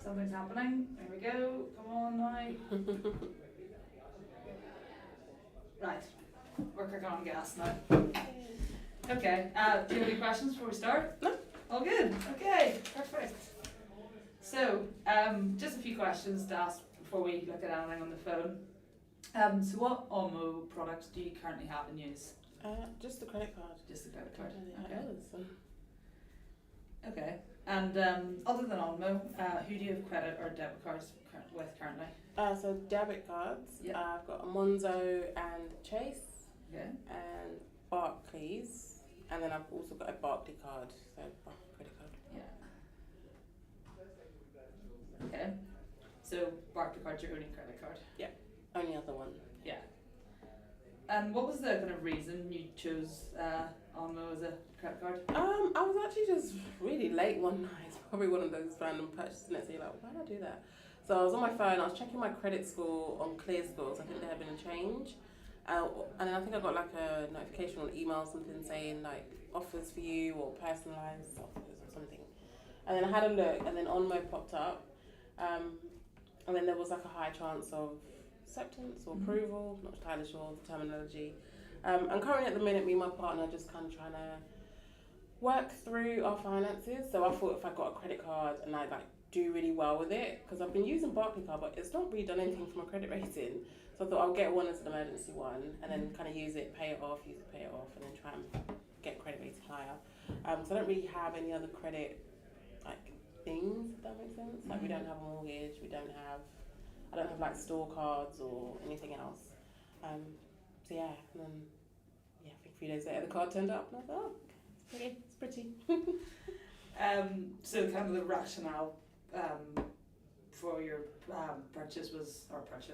Something's happening. There we go. Come on now. Right. We're cooking on gas now. Okay. Do you have any questions before we start? No. All good. Okay. Perfect. So, just a few questions to ask before we look at anything on the phone. So what OMO products do you currently have in use? Just the credit card. Just the credit card. Okay. Okay. And other than OMO, who do you have credit or debit cards with currently? So debit cards. Yeah. I've got a Monzo and Chase. Okay. And Barclays. And then I've also got a Barclay card, so credit card. Yeah. Okay. So Barclay card's your only credit card? Yeah. Only other one. Yeah. And what was the kind of reason you chose OMO as a credit card? I was actually just really late one night. It's probably one of those random purchases and you're like, why did I do that? So I was on my phone, I was checking my credit score on Clear Scores. I think there had been a change. And then I think I got like a notification on email or something saying like offers for you or personalised offers or something. And then I had a look and then OMO popped up. And then there was like a high chance of acceptance or approval, not entirely sure of the terminology. And currently at the minute, me and my partner are just kind of trying to work through our finances. So I thought if I got a credit card and I like do really well with it, because I've been using Barclay card, but it's not really done anything for my credit rating. So I thought I'll get one as an emergency one and then kind of use it, pay it off, pay it off, and then try and get credit rating higher. So I don't really have any other credit like things, if that makes sense. Like we don't have a mortgage, I don't have like store cards or anything else. So yeah, and then I think a few days later the card turned up and I thought, oh, it's pretty. So kind of the rationale for your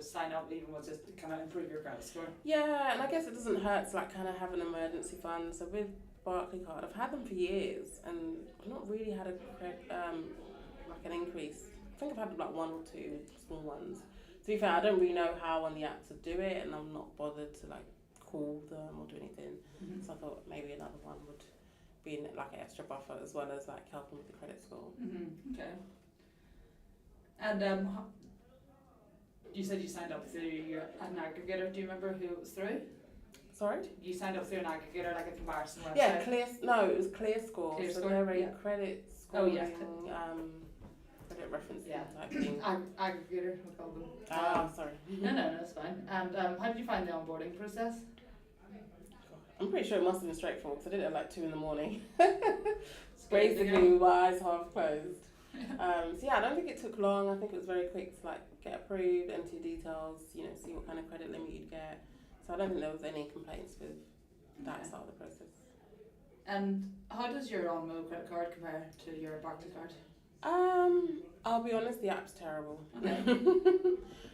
sign up even was just to kind of improve your credit score? Yeah, and I guess it doesn't hurt to like kind of have an emergency fund. So with Barclay card, I've had them for years and I've not really had like an increase. I think I've had like one or two small ones. To be fair, I don't really know how on the app to do it, and I'm not bothered to like call them or do anything. So I thought maybe another one would be like an extra buffer as well as like helping with the credit score. Okay. And you said you signed up through an aggregator. Do you remember who it was through? Sorry? You signed up through an aggregator, like a comparison website? Yeah, it was Clear Score. Clear so Score, they're a yeah. credit scoring, credit reference type thing. Aggregator, we call them. Sorry. No, that's fine. And how did you find the onboarding process? I'm pretty sure it must have been straightforward because I did it at like 2 a.m. Basically, with my eyes half closed. So yeah, I don't think it took long. I think it was very quick to like get approved, enter your details, see what kind of credit limit you'd get. So I don't think there was any complaints with that side of the process. And how does your OMO credit card compare to your Barclays card? I'll be honest, the app's terrible. Okay.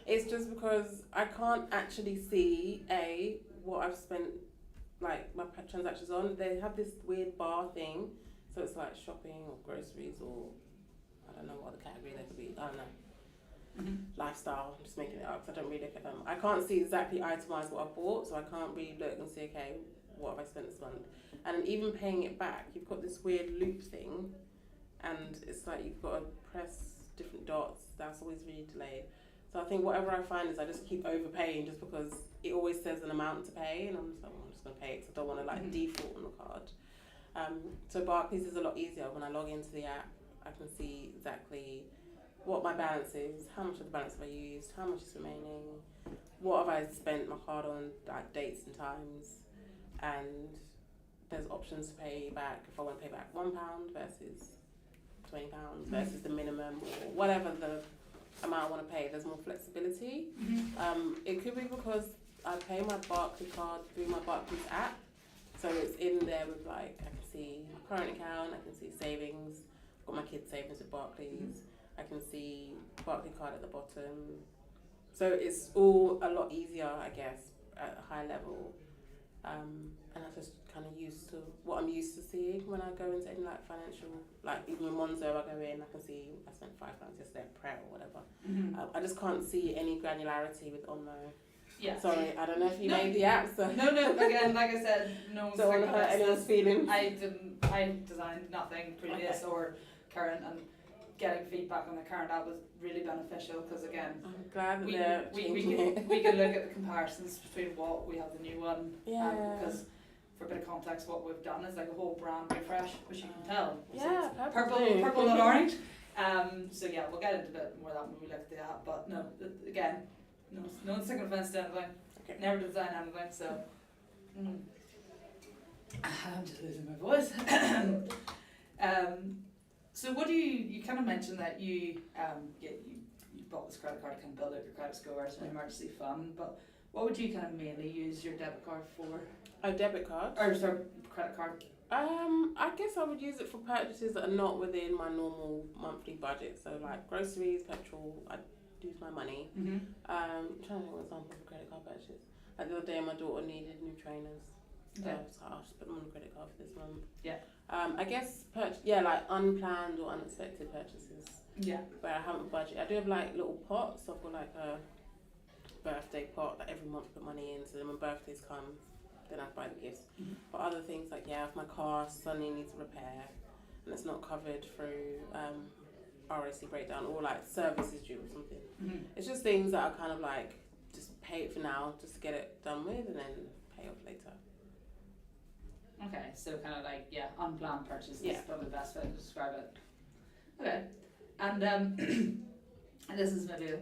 It's just because I can't actually see what I've spent like my transactions on. They have this weird bar thing, so it's like shopping or groceries or I don't know what other category they could be. I don't know. Lifestyle. I'm just making it up because I don't really look at them. I can't see exactly itemized what I bought, so I can't really look and see what have I spent this month. And even paying it back, you've got this weird loop thing, and it's like you've got to press different dots. That's always really delayed. So I think whatever I find is I just keep overpaying just because it always says an amount to pay, and I'm just like, well, I'm just gonna pay it because I don't want to like default on the card. So Barclays is a lot easier. When I log into the app, I can see exactly what my balance is, how much of the balance have I used, how much is remaining, what have I spent my card on, like dates and times, and there's options to pay back if I want to pay back £1 versus £20 versus the minimum or whatever the amount I want to pay. There's more flexibility. It could be because I pay my Barclays card through my Barclays app, so it's in there with like I can see my current account, I can see savings, I've got my kids' savings with Barclays. I can see Barclays card at the bottom. So it's all a lot easier, I guess, at a high level. And I just kind of used to what I'm used to seeing when I go into any like financial, like even with Monzo, I go in, I can see I spent £5 yesterday at Pret or whatever. I just can't see any granularity with OMO. Yeah. Sorry, I don't know if you made the app, so. No, again, like I said, no one's don't want to hurt anyone's feelings. I designed nothing previous or current and getting feedback on the current app was really beneficial because again, I'm glad that we, they're we, changing can, it. we can look at the comparisons between what we have the new one, Yeah. because for a bit of context, what we've done is like a whole brand refresh, which you can tell. Yeah, It's purple. purple and orange. So yeah, we'll get into a bit more of that when we look at the app. But no, again, no one's taking offence to anything. Okay. Never design anything. So I'm just losing my voice. So what do you kind of mentioned that you bought this credit card to kind of build up your credit score as an emergency fund, but what would you kind of mainly use your debit card for? A debit card? Or sorry, credit card. I guess I would use it for purchases that are not within my normal monthly budget. So like groceries, petrol, I use my money. Mm-hmm. I'm trying to think of an example of a credit card purchase. Like the other day my daughter needed new trainers. Okay. So I'll just put them on the credit card for this month. Yeah. I guess like unplanned or unexpected purchases. Yeah. Where I haven't budgeted. I do have like little pots. I've got like a birthday pot that every month I put money in. So then when birthdays come, then I buy the gifts. Mm-hmm. But other things like if my car suddenly needs repair and it's not covered through RAC breakdown or like service is due or something. Mm-hmm. It's just things that are kind of like just pay it for now, just to get it done with, and then pay off later. Okay, so kind of like unplanned purchases is Yeah. probably the best way to describe it. Okay, and and this is maybe a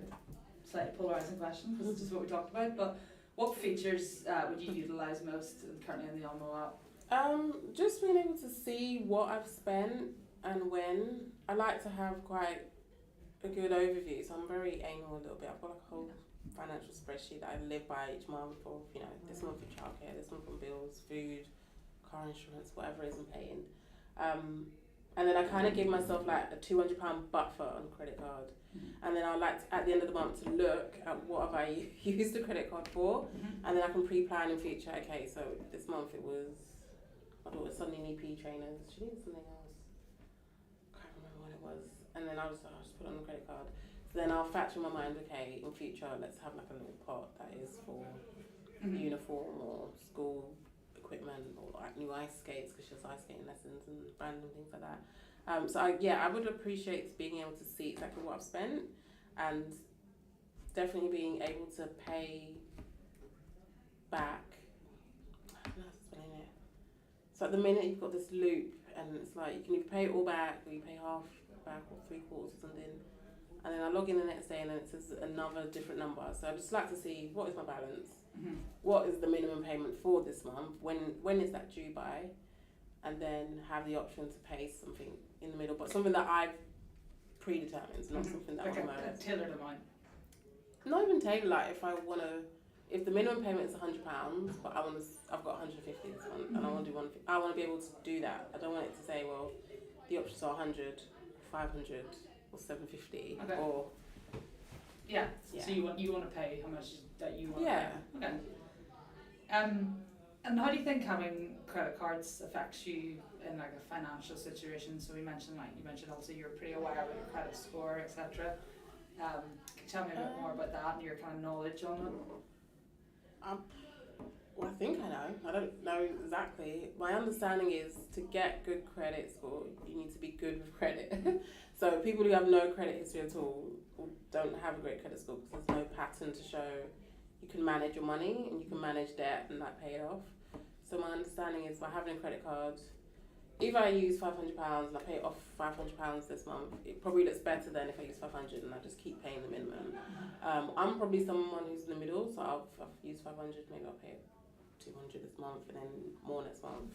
slightly polarising question because it's just what we talked about. But what features would you utilise most currently in the Onmo app? Just being able to see what I've spent and when. I like to have quite a good overview, so I'm very anal a little bit. I've got like a whole financial spreadsheet that I live by each month of, this month for childcare, this month on bills, food, car insurance, whatever it is I'm paying. And then I kind of give myself like a £200 buffer on credit card. Mm-hmm. And then I like to, at the end of the month to look at what have I used the credit card for. Mm-hmm. And then I can pre-plan in future. Okay, so this month it was, my daughter suddenly needed EP trainers. She needed something else. Can't remember what it was. And then I'll just put it on the credit card. So then I'll factor in my mind, okay, in future let's have like a little pot that is for uniform or school equipment or like new ice skates because she has ice skating lessons and random things like that. So I would appreciate being able to see exactly what I've spent and definitely being able to pay back. I don't know how to explain it. So at the minute you've got this loop and it's like you can either pay it all back or you pay half back or 3/4 or something. And then I log in the next day and then it says another different number. So I'd just like to see what is my balance. Mm-hmm. What is the minimum payment for this month? When is that due by? And then have the option to pay something in the middle, but something that I've predetermined, not something that like I'm a tailored amount. not even tailored. Like if the minimum payment is £100, but I've got 150 this month, and I want to do one. I want to be able to do that. I don't want it to say, well, the options are 100, 500, or 750, Okay. or Yeah. Yeah. So you want to pay how much that you want. Yeah. To pay. Okay. And how do you think having credit cards affects you in like a financial situation? So you mentioned also you're pretty aware of your credit score, etc. Can you tell me a bit more about that and your kind of knowledge on it? Well, I think I know. I don't know exactly. My understanding is to get good credit score, you need to be good with credit. So people who have no credit history at all don't have a great credit score because there's no pattern to show you can manage your money and you can manage debt and like pay it off. So my understanding is by having a credit card, if I use £500 and I pay it off £500 this month, it probably looks better than if I use 500 and I just keep paying the minimum. I'm probably someone who's in the middle, so I've used 500, maybe I'll pay 200 this month and then more next month.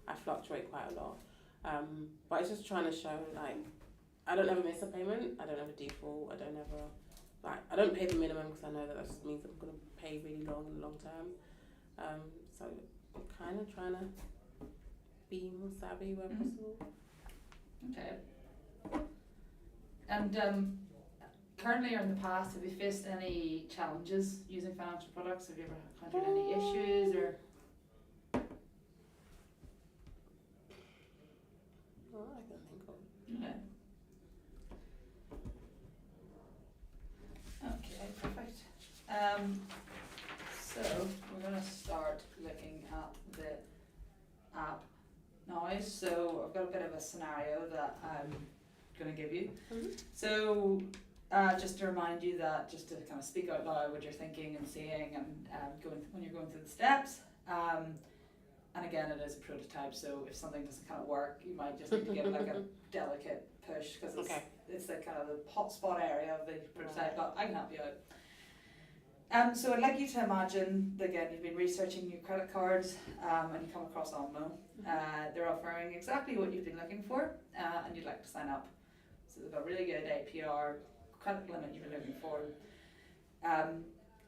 I fluctuate quite a lot. But it's just trying to show like I don't ever miss a payment, I don't ever default, I don't pay the minimum because I know that just means I'm going to pay really long in the long term. So I'm kind of trying to be more savvy where possible. Okay. And currently or in the past, have you faced any challenges using financial products? Have you ever encountered any issues or? Well, I can think of. Okay. Okay, perfect. So we're going to start looking at the app now. So I've got a bit of a scenario that I'm going to give you. Mm-hmm. So just to remind you that just to kind of speak out loud what you're thinking and seeing and when you're going through the steps. And again, it is a prototype, so if something doesn't kind of work, you might just need to give it like a delicate push because it's the kind of the hot spot area of the prototype, but I can help you out. So I'd like you to imagine, again, you've been researching new credit cards and you come across Almo. They're offering exactly what you've been looking for and you'd like to sign up. So they've got really good APR, credit limit you've been looking for.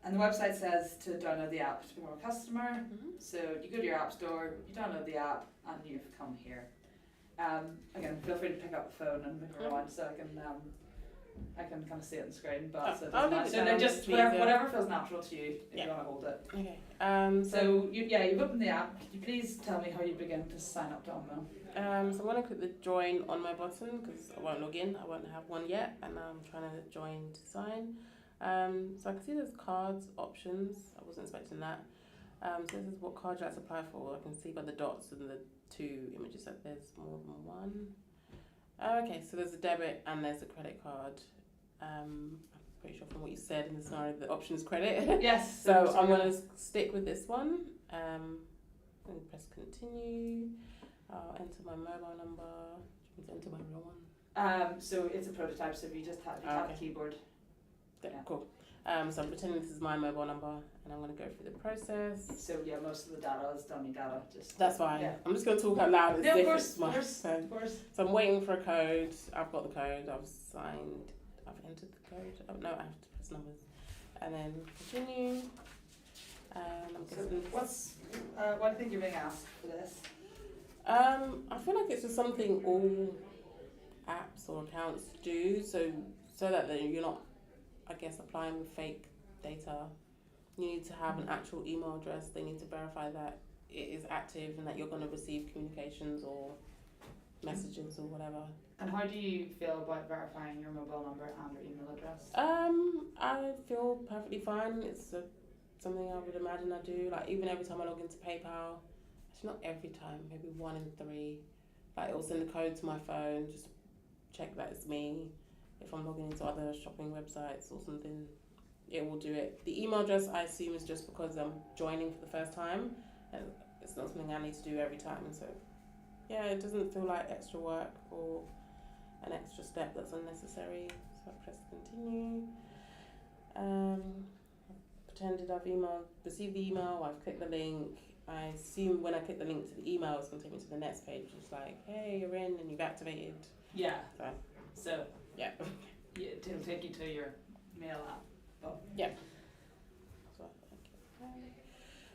And the website says to download the app to become a customer. So you go to your app store, you download the app, and you've come here. Again, feel free to pick up the phone and move around so I can kind of see it on the screen. But so it doesn't matter. So just whatever feels natural to you if you want to hold it. Okay. So you've opened the app. Could you please tell me how you begin to sign up to Almo? So I'm going to click the join on my button because I won't log in. I won't have one yet, and I'm trying to join to sign. So I can see there's cards options. I wasn't expecting that. So this is what card you like to apply for. I can see by the dots and the two images that there's more than one. Okay, so there's a debit and there's a credit card. I'm pretty sure from what you said in the scenario, the option is credit. Yes. So I'm going to stick with this one. And press continue. I'll enter my mobile number. Do you want me to enter my real one? So it's a prototype, so if you just tap the keyboard. Yeah, cool. So I'm pretending this is my mobile number and I'm going to go through the process. So yeah, most of the data is dummy data. That's fine. Yeah. I'm just going to talk out loud. Yeah, of course. So I'm waiting for a code. I've got the code. I've signed. I've entered the code. Oh, no, I have to press numbers. And then continue. Why do you think you're being asked for this? I feel like it's just something all apps or accounts do. So that you're not, I guess, applying with fake data. You need to have an actual email address. They need to verify that it is active and that you're going to receive communications or messages or whatever. And how do you feel about verifying your mobile number and your email address? I feel perfectly fine. It's something I would imagine I do. Like even every time I log into PayPal, actually not every time, maybe 1 in 3. Like it will send the code to my phone, just check that it's me. If I'm logging into other shopping websites or something, it will do it. The email address I assume is just because I'm joining for the first time. And it's not something I need to do every time. So yeah, it doesn't feel like extra work or an extra step that's unnecessary. So I press continue. Pretended I've received the email, I've clicked the link. I assume when I click the link to the email, it's going to take me to the next page. It's like, hey, you're in and you've activated. Yeah. So yeah. It'll take you to your mail app. Oh. Yeah.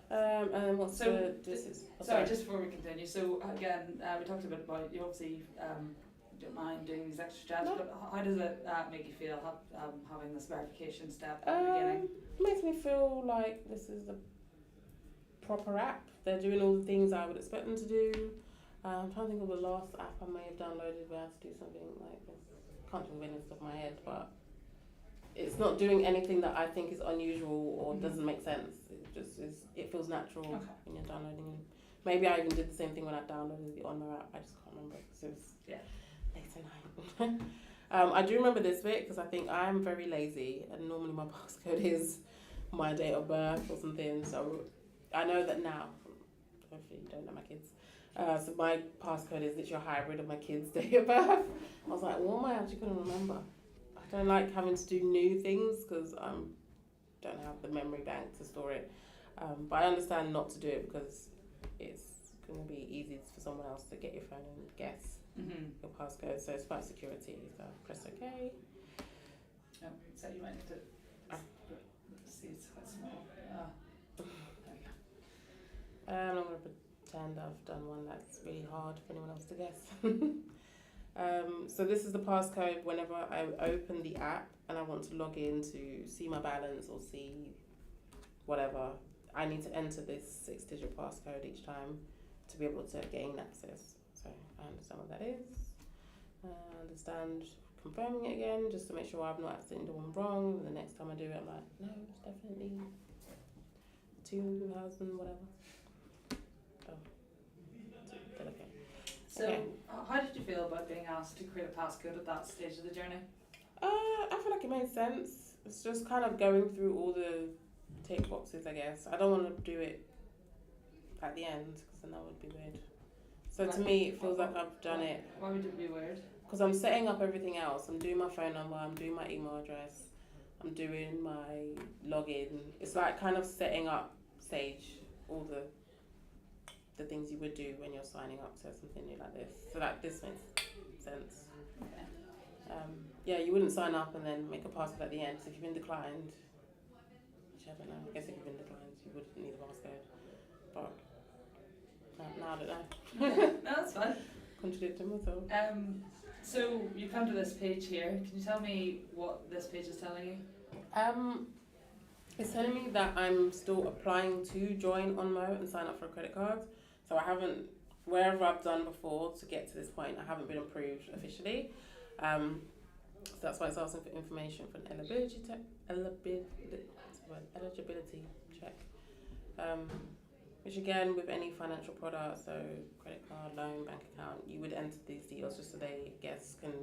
And what's just before we continue. So again, we talked a bit about you obviously don't mind doing these extra steps, but how does it make you feel having this verification step at the beginning? It makes me feel like this is a proper app. They're doing all the things I would expect them to do. I'm trying to think of the last app I may have downloaded where I had to do something like this. Can't think of any off the top of my head, but it's not doing anything that I think is unusual or doesn't make sense. It just is. It feels natural when you're downloading them. Maybe I even did the same thing when I downloaded the Onmo app. I just can't remember because it was late at night. I do remember this bit because I think I'm very lazy and normally my passcode is my date of birth or something. So I know that now. Hopefully you don't know my kids. So my passcode is literally a hybrid of my kids' date of birth. I was like, what am I actually going to remember? I don't like having to do new things because I don't have the memory bank to store it. But I understand not to do it because it's going to be easy for someone else to get your phone and guess your passcode. So it's about security. So press OK. Oh, so you might have to see it's quite small. There we go. I'm not going to pretend I've done one that's really hard for anyone else to guess. So this is the passcode whenever I open the app and I want to log in to see my balance or see whatever. I need to enter this 6-digit passcode each time to be able to gain access. So I understand what that is. I understand confirming it again just to make sure I've not accidentally done one wrong. And the next time I do it, I'm like, no, it's definitely 2000 whatever. Oh, okay. So, how did you feel about being asked to create a passcode at that stage of the journey? I feel like it made sense. It's just kind of going through all the tick boxes, I guess. I don't want to do it at the end because then that would be weird. So to me, it feels like I've done it. Why would it be weird? Because I'm setting up everything else. I'm doing my phone number, I'm doing my email address, I'm doing my login. It's like kind of setting up stage all the things you would do when you're signing up to something new like this. So like this makes sense. Okay. Yeah, you wouldn't sign up and then make a password at the end. So if you've been declined, which I don't know, I guess if you've been declined, you wouldn't need a passcode. But no, I don't know. No, that's fine. Contradicting myself. So you come to this page here. Can you tell me what this page is telling you? It's telling me that I'm still applying to join Onmo and sign up for a credit card. So I haven't, wherever I've done before to get to this point, I haven't been approved officially. So that's why it's asking for information for an eligibility check. Which again, with any financial product, so credit card, loan, bank account, you would enter these details just so they, can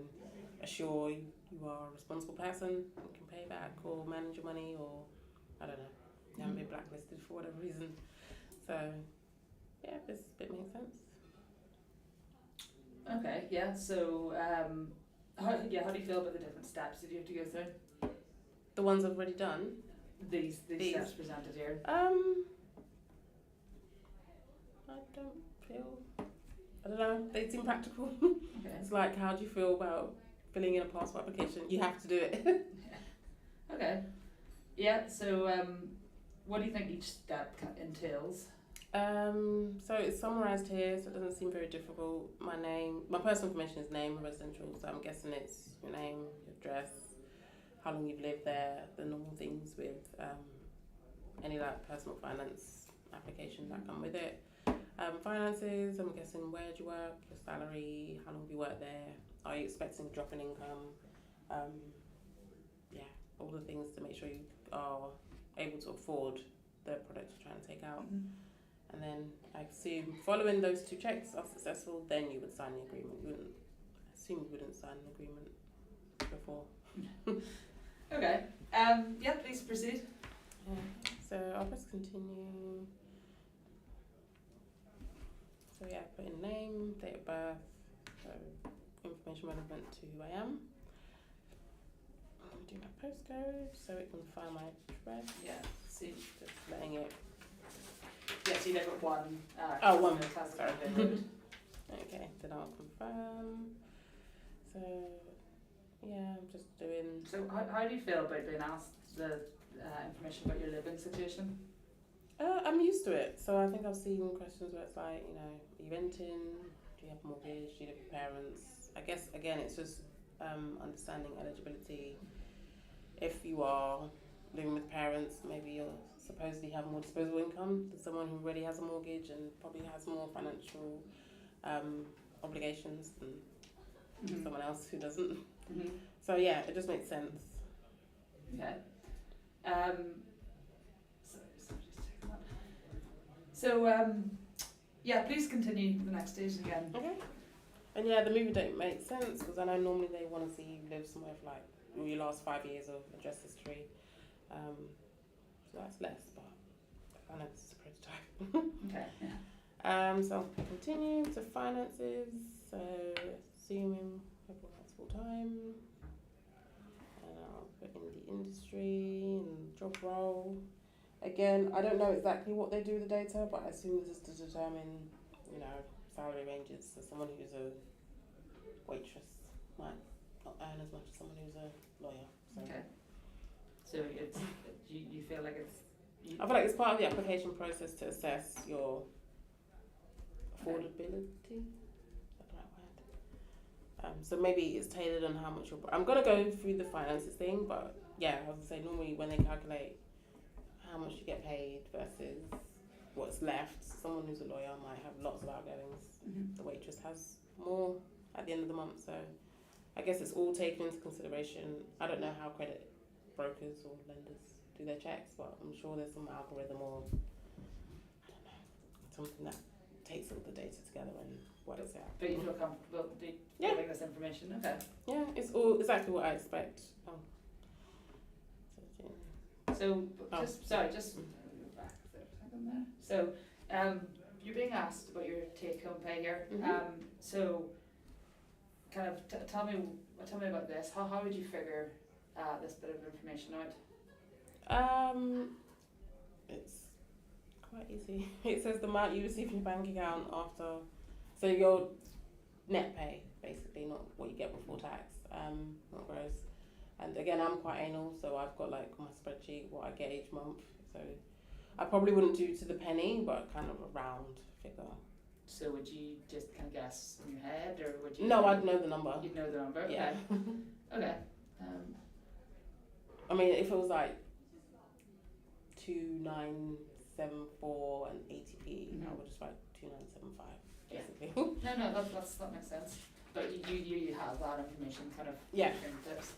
assure you are a responsible person and can pay back or manage your money, or I don't know, you haven't been blacklisted for whatever reason. So yeah, this bit makes sense. Okay, yeah. So how do you feel about the different steps that you have to go through? The ones I've already done. These steps presented here. I don't know, they seem practical. Okay. It's like, how do you feel about filling in a passport application? You have to do it. Yeah. Okay. Yeah, so what do you think each step entails? So it's summarised here, so it doesn't seem very difficult. My name, my personal information is name, residential, so I'm guessing it's your name, your address, how long you've lived there, the normal things with any like personal finance application that come with it. Finances, I'm guessing where do you work, your salary, how long have you worked there, are you expecting a drop in income, all the things to make sure you are able to afford the product you're trying to take out. And then I assume following those two checks are successful, then you would sign the agreement. You wouldn't sign an agreement before. Okay. Yeah, please proceed. So I'll press continue. So yeah, put in name, date of birth, so information relevant to who I am. I'm gonna do my postcode so it can find my address. Yeah. See. Just letting it. Yeah, so you never one. One. Sorry. Okay, then I'll confirm. So yeah, I'm just doing. So how do you feel about being asked the information about your living situation? I'm used to it. So I think I've seen questions where it's like, are you renting? Do you have a mortgage? Do you live with parents? I guess, again, it's just understanding eligibility. If you are living with parents, maybe you'll supposedly have more disposable income than someone who already has a mortgage and probably has more financial obligations than someone else who doesn't. So yeah, it just makes sense. Okay. So, yeah, please continue the next stage again. Okay. And yeah, the movie don't make sense because I know normally they want to see you live somewhere for like your last 5 years of address history. So that's less, but I know this is a prototype. Okay. Yeah. So I'll continue to finances. So assuming everyone has full time, and I'll put in the industry and job role. Again, I don't know exactly what they do with the data, but I assume this is to determine, salary ranges. So someone who's a waitress might not earn as much as someone who's a lawyer. So. Okay. So it's you feel like it's. I feel like it's part of the application process to assess your affordability. Is that the right word? So maybe it's tailored on how much you're. I'm gonna go through the finances thing, but yeah, I would say normally when they calculate how much you get paid versus what's left, someone who's a lawyer might have lots of outgoings. The waitress has more at the end of the month, so I guess it's all taken into consideration. I don't know how credit brokers or lenders do their checks, but I'm sure there's some algorithm or I don't know, something that takes all the data together and works out. But you feel comfortable Yeah. giving this information? Okay. Yeah, it's all exactly what I expect. So, Oh. just back there for a second there. So, you're being asked about your take-home pay here. So, kind of tell me about this. How would you figure this bit of information out? It's quite easy. It says the amount you receive in your bank account after, so your net pay, basically, not what you get before tax, not gross. And again, I'm quite anal, so I've got like my spreadsheet what I get each month. So I probably wouldn't do to the penny, but kind of a round figure. So would you just kind of guess in your head, or would you? No, I'd know the number. You'd know the number. Okay. Yeah. Okay. I mean, if it was like 2974 and 80p, I would just write 2975. Basically. Yeah. No, that makes sense. But you have that information kind of. Yeah. Tips.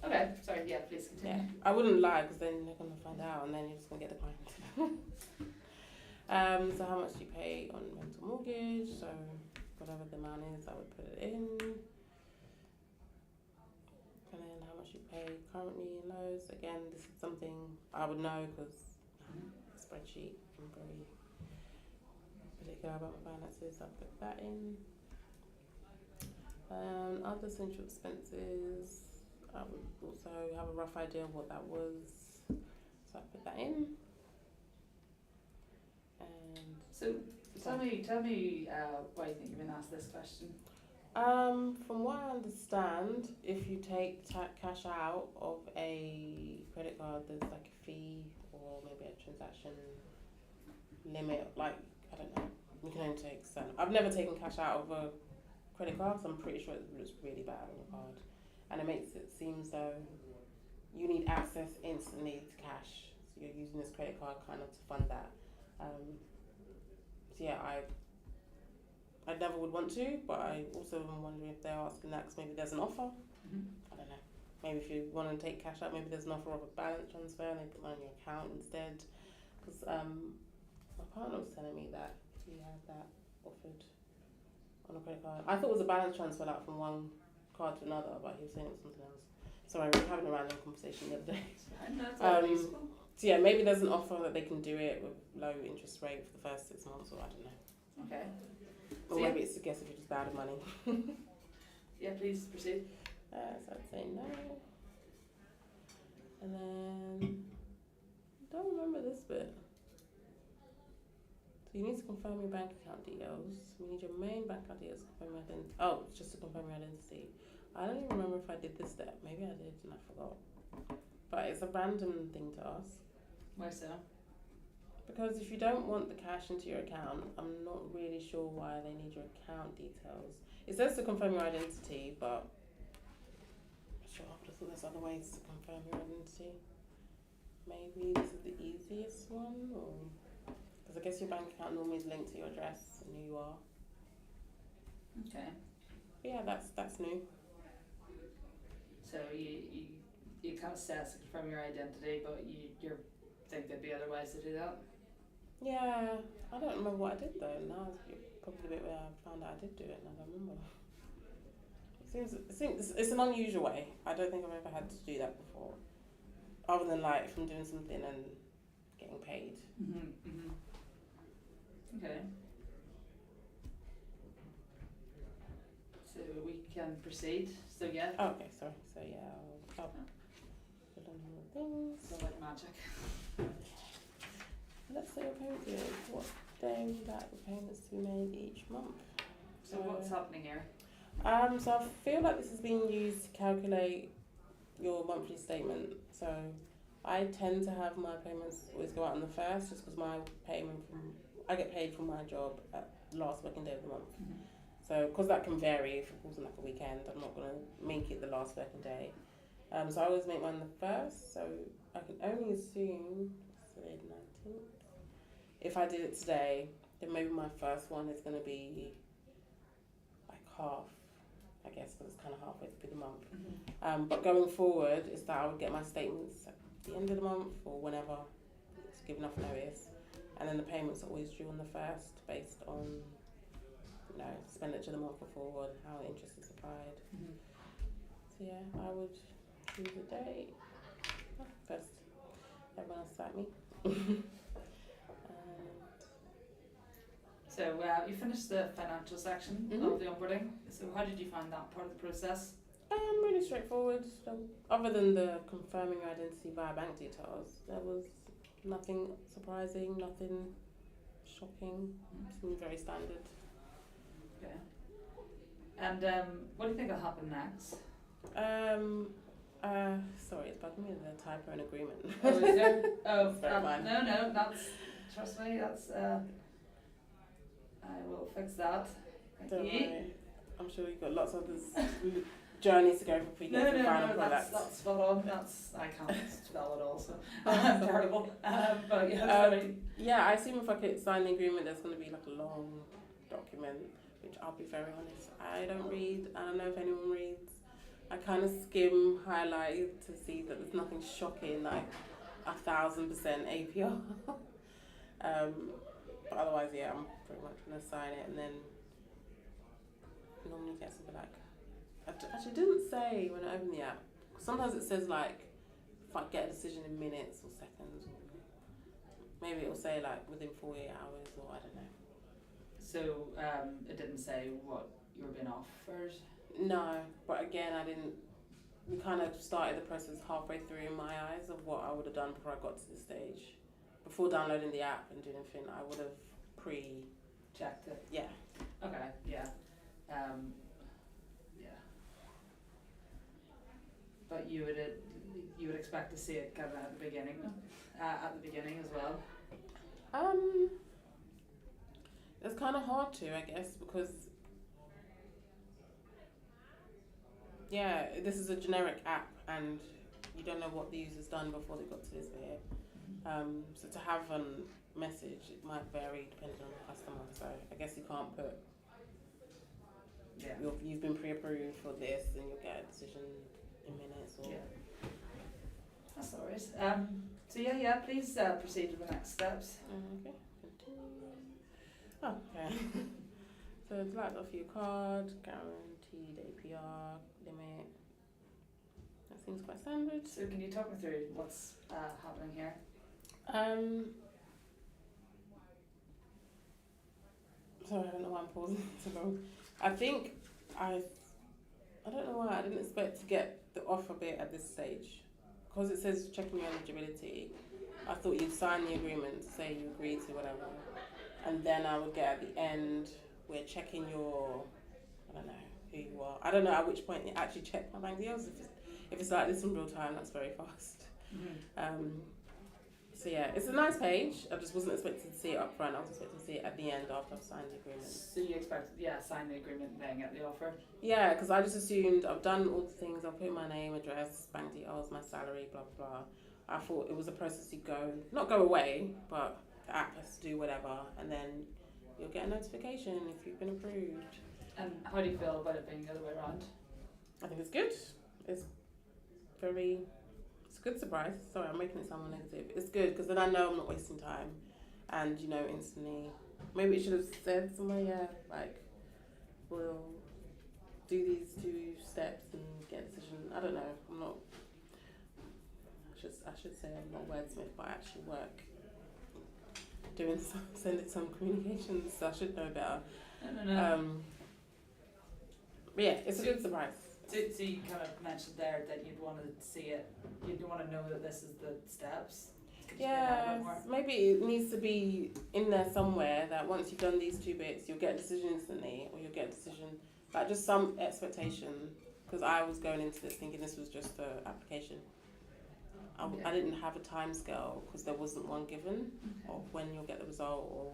Okay, sorry, yeah, please continue. Yeah, I wouldn't lie because then they're going to find out and then you're just going to get declined. So how much do you pay on rental mortgage? So whatever the amount is, I would put it in. And then how much you pay currently in those. Again, this is something I would know because spreadsheet, I'm very particular about my finances. I'll put that in. Other essential expenses, I would also have a rough idea of what that was, so I put that in. And so tell me why you think you've been asked this question. From what I understand, if you take cash out of a credit card, there's like a fee or maybe a transaction limit. Like I don't know, you can only take certain. I've never taken cash out of a credit card, so I'm pretty sure it looks really bad on the card. And it makes it seem as though you need access instantly to cash. So you're using this credit card kind of to fund that. So yeah, I never would want to, but I also am wondering if they're asking that because maybe there's an offer. I don't know. Maybe if you want to take cash out, maybe there's an offer of a balance transfer and they put money on your account instead. Because my partner was telling me that he had that offered on a credit card. I thought it was a balance transfer like from one card to another, but he was saying it was something else. Sorry, we were having a random conversation the other day. So yeah, maybe there's an offer that they can do it with low interest rate for the first 6 months, or I don't know. Okay. Or maybe it's a guess if you're just out of money. Yeah, please proceed. So I'd say no. And then I don't remember this bit. So you need to confirm your bank account details. We need your main bank account details to confirm your identity. Oh, it's just to confirm your identity. I don't even remember if I did this step. Maybe I did and I forgot. But it's a random thing to ask. Why so? Because if you don't want the cash into your account, I'm not really sure why they need your account details. It says to confirm your identity, but I'm sure I think there's other ways to confirm your identity. Maybe this is the easiest one, or because I guess your bank account normally is linked to your address and who you are. Okay. But yeah, that's new. So you kind of says to confirm your identity, but you think there'd be other ways to do that? Yeah, I don't remember what I did though. Now it's probably the bit where I found out I did do it and I don't remember. It seems it's an unusual way. I don't think I've ever had to do that before, other than like from doing something and getting paid. Okay. So we can proceed. So yeah. Oh, okay, sorry. So yeah, I'll put on more things. So like magic. Let's say your payment due. What day would you like the payments to be made each month? So what's happening here? So I feel like this is being used to calculate your monthly statement. So I tend to have my payments always go out on the first, just because I get paid from my job at last working day of the month. So because that can vary, if it falls on like a weekend, I'm not going to make it the last working day. So I always make mine the first. So I can only assume say 19th. If I did it today, then maybe my first one is going to be like half, I guess, because it's kind of halfway through the month. But going forward is that I would get my statements at the end of the month or whenever it's given enough notice, and then the payments are always due on the first based on, you know, expenditure the month before and how the interest is applied. Mhm. So yeah, I would choose a date. Oh, first, everyone else like me. So you finished the financial section of the onboarding. So how did you find that part of the process? Really straightforward. So, other than the confirming your identity via bank details, there was nothing surprising, nothing shocking. Seemed very standard. Okay. And what do you think will happen next? Sorry, it's bugging me. The typo in agreement. Oh, is there? Oh, Sorry, no, that's, trust me, that's, I will fix that. Don't Thank you. worry. I'm sure you've got lots of others journeys to go before you get to the final product. That's spot on. I can't spell it all, so I'm terrible. But yeah, sorry. Yeah, I assume if I could sign the agreement, there's going to be like a long document, which I'll be very honest, I don't read. I don't know if anyone reads. I kind of skim, highlight to see that there's nothing shocking, like 1,000% APR. But otherwise, yeah, I'm pretty much going to sign it and then normally get something like, actually didn't say when I opened the app. Sometimes it says like, if I get a decision in minutes or seconds, or maybe it'll say like within 48 hours or I don't know. So it didn't say what you were being offered? No, but again, we kind of started the process halfway through in my eyes of what I would have done before I got to this stage. Before downloading the app and doing anything, I would have checked it. Yeah. Okay, yeah. Yeah. But you would expect to see it kind of at the beginning as well? It's kind of hard to, I guess, because yeah, this is a generic app and you don't know what the user's done before they got to this bit. So to have a message, it might vary depending on the customer. So I guess you can't put you've been pre-approved for this and you'll get a decision in minutes. Or That's all right. So please proceed to the next steps. Okay. Okay. So it's like off your card, guaranteed APR limit. That seems quite standard. So can you talk me through what's happening here? Sorry, I don't know why I'm pausing so long. I think I don't know why I didn't expect to get the offer bit at this stage. Because it says checking your eligibility, I thought you'd sign the agreement to say you agreed to whatever. And then I would get at the end, we're checking your, I don't know who you are. I don't know at which point you actually check my bank deals. If it's like this in real time, that's very fast. Mm-hmm. So yeah, it's a nice page. I just wasn't expecting to see it up front. I was expecting to see it at the end after I've signed the agreement. So you expect, sign the agreement and then get the offer? Yeah, because I just assumed I've done all the things. I'll put my name, address, bank details, my salary, blah, blah, blah. I thought it was a process you not go away, but the app has to do whatever. And then you'll get a notification if you've been approved. And how do you feel about it being the other way around? I think it's good. It's a good surprise. Sorry, I'm making it sound more negative. It's good because then I know I'm not wasting time, and instantly. Maybe it should have said somewhere, like, we'll do these 2 steps and get a decision. I don't know. I'm not. I should say I'm not wordsmith, but I actually work sending some communications, so I should know better. No. But yeah, it's a good surprise. So you kind of mentioned there that you'd want to see it, you'd want to know that this is the steps. Yeah, maybe it needs to be in there somewhere that once you've done these 2 bits, you'll get a decision instantly, or you'll get a decision, like just some expectation, because I was going into this thinking this was just an application. I didn't have a time scale because there wasn't one given of when you'll get the result or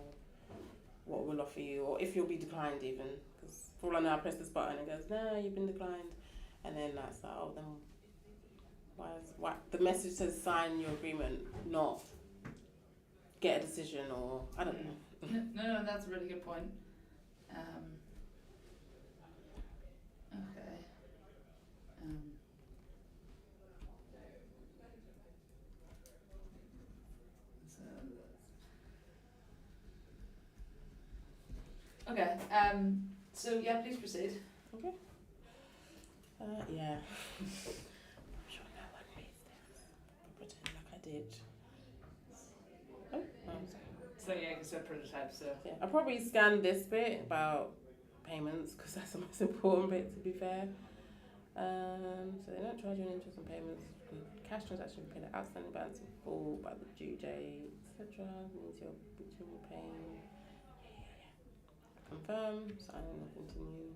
what we'll offer you, or if you'll be declined even. Because for all I know, I press this button and it goes, no, you've been declined. And then that's like, oh, then why? The message says sign your agreement, not get a decision, or I don't know. No, that's a really good point. Okay. Okay. So yeah, please proceed. Okay. Yeah. I'm sure no one reads this. I'll pretend like I did. Oh, So yeah, it's a prototype. So yeah. I probably scanned this bit about payments because that's the most important bit, to be fair. So they don't charge you an interest on payments. Cash transaction paid at outstanding balance in full by the due date, etc. Means you're between paying. Confirm, sign and continue.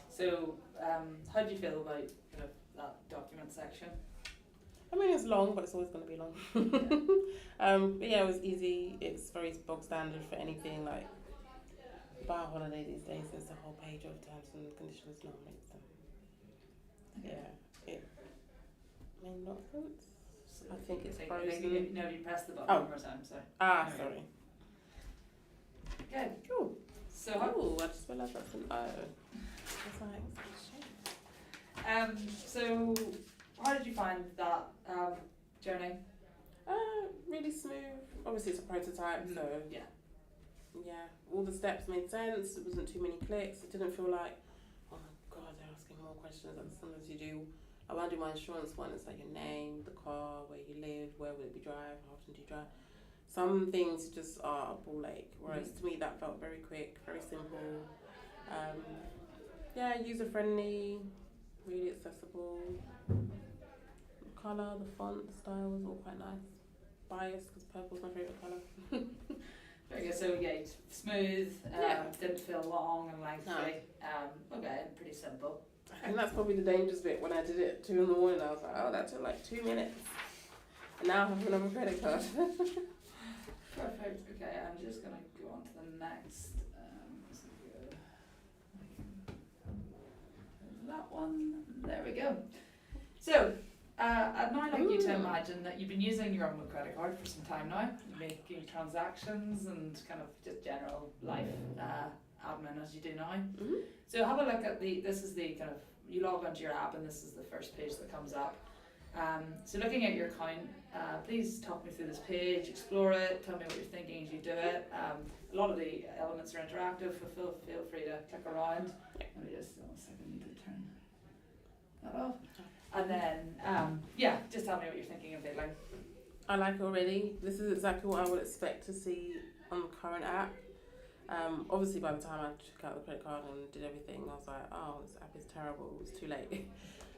So, how do you feel about kind of that document section? I mean, it's long, but it's always going to be long. But yeah, it was easy. It's very bog standard for anything like bar holiday these days. There's a whole page of terms and conditions. No, it makes them. Yeah, it made no sense. So I think it's no, frozen. you press the button one more time. Sorry. Sorry. Good. Cool. So, I just realised that's an O. It's like, shit. So how did you find that journey? Really smooth. Obviously, it's a prototype, so yeah, all the steps made sense. It wasn't too many clicks. It didn't feel like, oh my god, they're asking more questions. And sometimes you do. I want to do my insurance one. It's like your name, the car, where you live, where will it be drive, how often do you drive. Some things just are a ball ache, whereas to me that felt very quick, very simple. User friendly, really accessible. The colour, the font, the style was all quite nice. Biased because purple's my favourite colour. Very good. So yeah, it's smooth. Didn't feel long and lengthy. No. Okay, and pretty simple. And that's probably the dangerous bit. When I did it at 2 a.m, I was like, oh, that took like 2 minutes. And now I have another credit card. Perfect. Okay, I'm just gonna go on to the next. That one. There we go. So, I'd now like you to imagine that you've been using your own credit card for some time now, making transactions and kind of just general life admin as you do now. Mm-hmm. So have a look at this is the kind of, you log onto your app and this is the first page that comes up. So looking at your account, please talk me through this page, explore it, tell me what you're thinking as you do it. A lot of the elements are interactive, so feel free to click around. Let me just, 1 second, I need to turn that off. And then, just tell me what you're thinking and feeling. I like it already. This is exactly what I would expect to see on the current app. Obviously, by the time I took out the credit card and did everything, I was like, oh, this app is terrible. It's too late.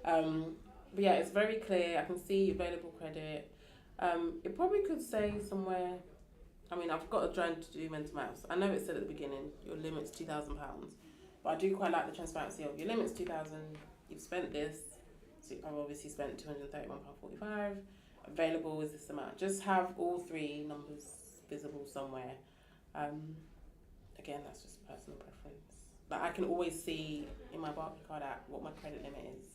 But yeah, it's very clear. I can see available credit. It probably could say somewhere, I mean, I've got to try to do mental maths. I know it said at the beginning, your limit's £2,000. But I do quite like the transparency of your limit's £2,000, you've spent this. So I've obviously spent £231.45. Available is this amount. Just have all three numbers visible somewhere. Again, that's just personal preference. Like I can always see in my Barclaycard app what my credit limit is,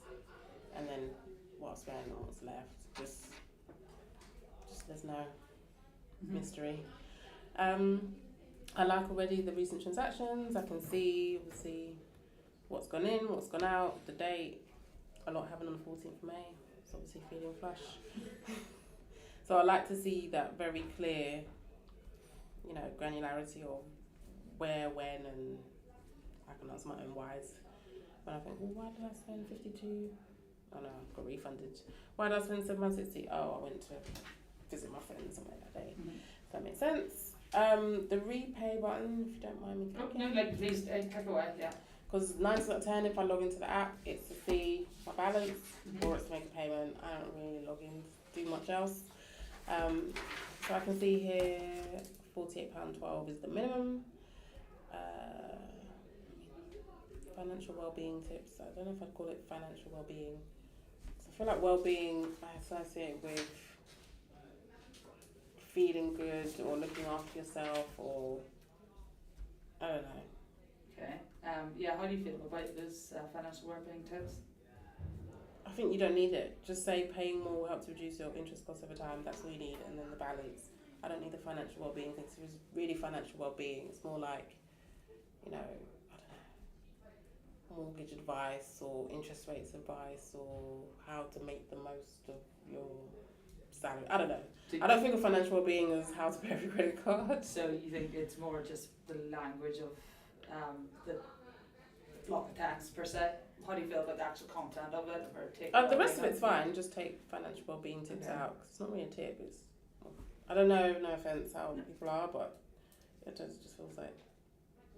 and then what I've spent and what's left. Just there's no mystery. I like already the recent transactions. I can see obviously what's gone in, what's gone out, the date. A lot happened on the 14th of May. It's obviously feeling flush. So I like to see that very clear, granularity of where, when, and I can answer my own whys. When I think, well, why did I spend 52? Oh no, I got refunded. Why did I spend £760? Oh, I went to visit my friends somewhere that day. Does that make sense? The repay button, if you don't mind me clicking. No, please click away, yeah. Because 9 out of 10, if I log into the app, it's to see my balance or it's to make a payment. I don't really log in to do much else. So I can see here £48.12 is the minimum. Financial well-being tips. I don't know if I'd call it financial well-being. I feel like well-being I associate with feeling good or looking after yourself, or I don't know. Okay. How do you feel about those financial well-being tips? I think you don't need it. Just say paying more will help to reduce your interest costs over time. That's all you need, and then the balance. I don't need the financial well-being thing. So it's really financial well-being. It's more like, I don't know, mortgage advice or interest rates advice or how to make the most of your salary. I don't know. Do- I don't think of financial well-being as how to pay every credit card. So you think it's more just the language of the block of text per se? How do you feel about the actual content of it? Or take The rest of it's fine. Just take financial well-being tips out. 'Cause it's not really a tip. It's, I don't know. No offense, how people are, but it just feels like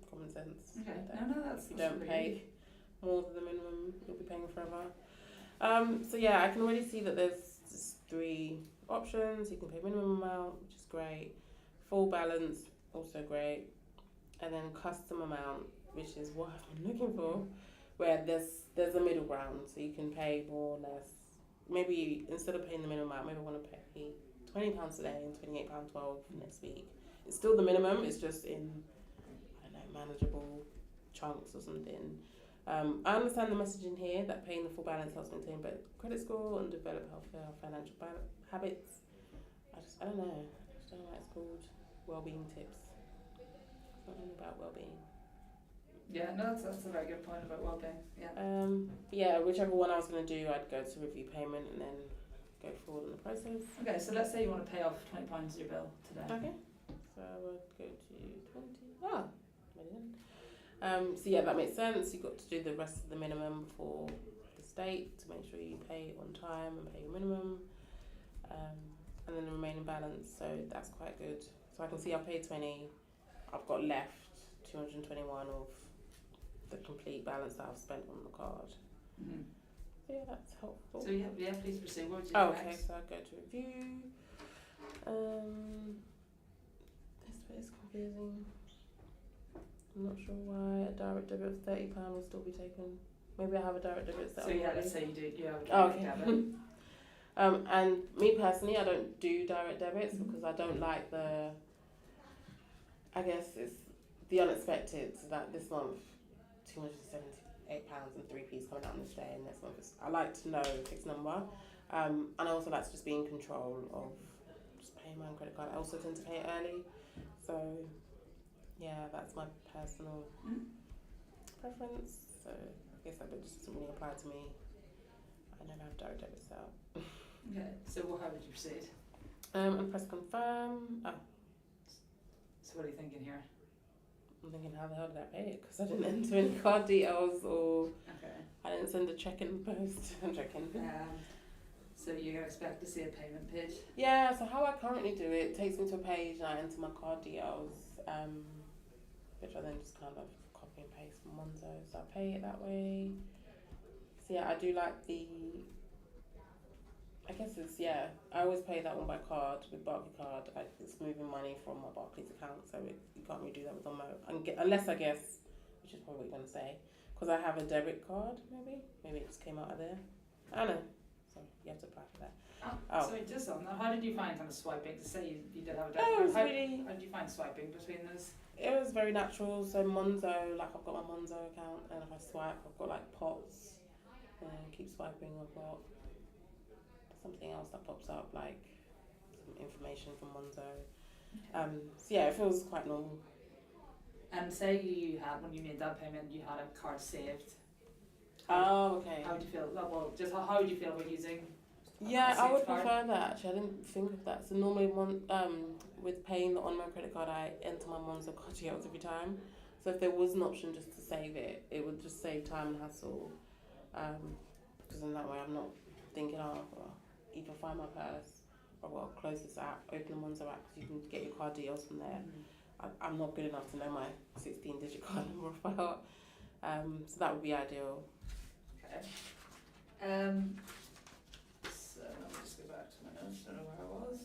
common sense. Okay. That No, that's if you don't really pay more than the minimum, you'll be paying forever. So yeah, I can already see that there's just 3 options. You can pay minimum amount, which is great. Full balance, also great. And then custom amount, which is what I'm looking for, where there's a middle ground, so you can pay more or less. Maybe instead of paying the minimum amount, maybe I want to pay £20 today and £28.12 next week. It's still the minimum. It's just in, I don't know, manageable chunks or something. I understand the message in here that paying the full balance helps maintain better credit score and develop healthier financial habits. I don't know. I just don't know why it's called well-being tips. It's not really about well-being. Yeah, no, that's a very good point about well-being. Yeah. Yeah, whichever one I was going to do, I'd go to review payment and then go forward in the process. Okay, so let's say you want to pay off £20 your bill today. Okay. So I would go to 20. Ah, so yeah, that makes sense. You've got to do the rest of the minimum for the state to make sure you pay on time and pay your minimum. And then the remaining balance, so that's quite good. So I can see I paid 20, I've got left 221 of the complete balance that I've spent on the card. Mm-hmm. So yeah, that's helpful. So yeah, please proceed. What would you do Okay, next? so I go to review. This bit is confusing. I'm not sure why a direct debit of £30 will still be taken. Maybe I have a direct debit set So up yeah, already. let's say you do. You have a Oh, direct okay. debit. And me personally, I don't do direct debits Mhm. because I don't like I guess it's the unexpected. So that this month, £278 and 3p's coming out on this day, and next month I like to know a fixed number. And I also like to just be in control of just paying my own credit card. I also tend to pay it early. So yeah, that's my personal preference. So I guess that bit just doesn't really apply to me. I never have direct debits out. Okay, so how would you proceed? And press confirm. Oh, So what are you thinking here? I'm thinking, how the hell did I pay it? Because I didn't enter any card details or Okay. I didn't send a check in the post. I'm checking. So you're going to expect to see a payment page? Yeah, so how I currently do it takes me to a page and I enter my card details, which I then just kind of copy and paste from Monzo. So I pay it that way. So yeah, I do like I guess it's, yeah, I always pay that one by card with Barclays card. It's moving money from my Barclays account, so you can't really do that with Onmo. Unless, I guess, which is probably what you're going to say, because I have a debit card, maybe it just came out of there. I don't know. So you have to apply for that. Oh. So just on that, how did you find kind of swiping? To say you did have a Oh, debit card, really, how did you find swiping between those? it was very natural. So Monzo, like I've got my Monzo account, and if I swipe, I've got like pots, and keep swiping. I've got something else that pops up, like some information from Monzo. So yeah, it feels quite normal. And say you had, when you made that payment, you had a card saved. Oh, okay. How would you feel? Well, just how would you feel about using? Yeah, I would card? prefer that actually. I didn't think of that. So normally, with paying on my credit card, I enter my Monzo card details every time. So if there was an option just to save it, it would just save time and hassle. Because in that way, I'm not thinking, well, either find my purse or well, close this app, open the Monzo app, because you can get your card details from there. I'm not good enough to know my 16-digit card number off by heart. So that would be ideal. Okay. So let me just go back to my notes. Don't know where I was.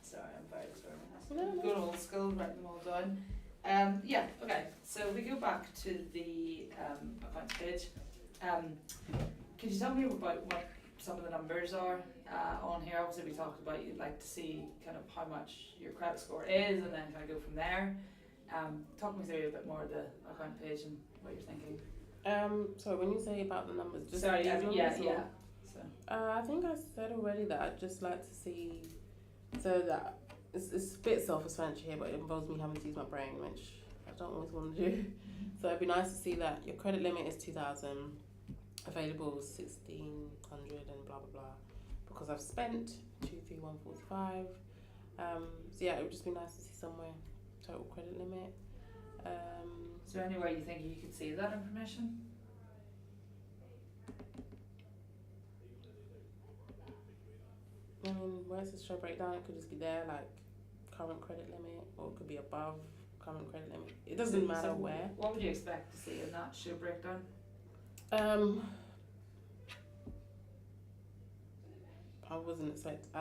Sorry, I'm very disorganized. Good old school, write them all down. Yeah. Okay. So we go back to the account page. Could you tell me about what some of the numbers are on here? Obviously, we talked about you'd like to see kind of how much your credit score is, and then kind of go from there. Talk me through a bit more of the account page and what you're thinking. So when you say about the numbers, just Sorry, these numbers, yeah. or- So I think I said already that I'd just like to see, so that it's a bit self-explanatory here, but it involves me having to use my brain, which I don't always want to do. So it'd be nice to see that your credit limit is 2,000, available 1,600 and blah blah blah, because I've spent 23145. So yeah, it would just be nice to see somewhere total credit limit. Is there anywhere you think you could see that information? I mean, where it says show breakdown, it could just be there, like current credit limit, or it could be above current credit limit. It doesn't matter where. What would you expect to see in that show breakdown? I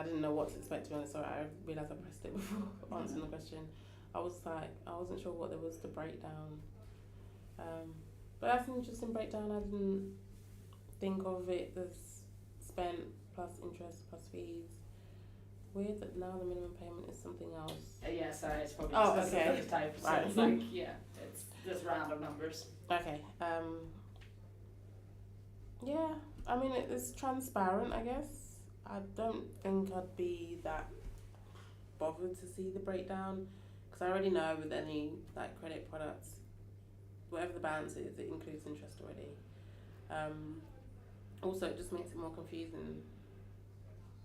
didn't know what to expect, to be honest. Sorry, I realised I pressed it before answering the question. I wasn't sure what there was to break down. But that's an interesting breakdown. I didn't think of it as spent plus interest plus fees. Weird that now the minimum payment is something else. Yeah, sorry, it's probably Oh, just okay. the type. So Right. it's like, yeah, it's just random numbers. Okay. Yeah, I mean, it's transparent, I guess. I don't think I'd be that bothered to see the breakdown, because I already know with any like credit products, whatever the balance is, it includes interest already. Also, it just makes it more confusing,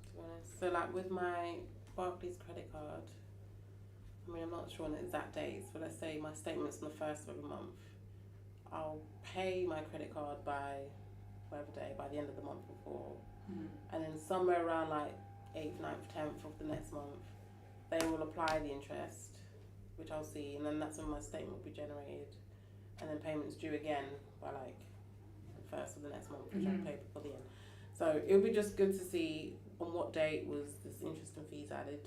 to be honest. So like with my Barclays credit card, I mean, I'm not sure on the exact dates, but let's say my statement's on the 1st of every month. I'll pay my credit card by whatever day, by the end of the month before. And then somewhere around like 8th, 9th, 10th of the next month, they will apply the interest, which I'll see, and then that's when my statement will be generated, and then payments due again by like the 1st of the next month, which I'll pay before the end. So it would be just good to see on what date was this interest and fees added.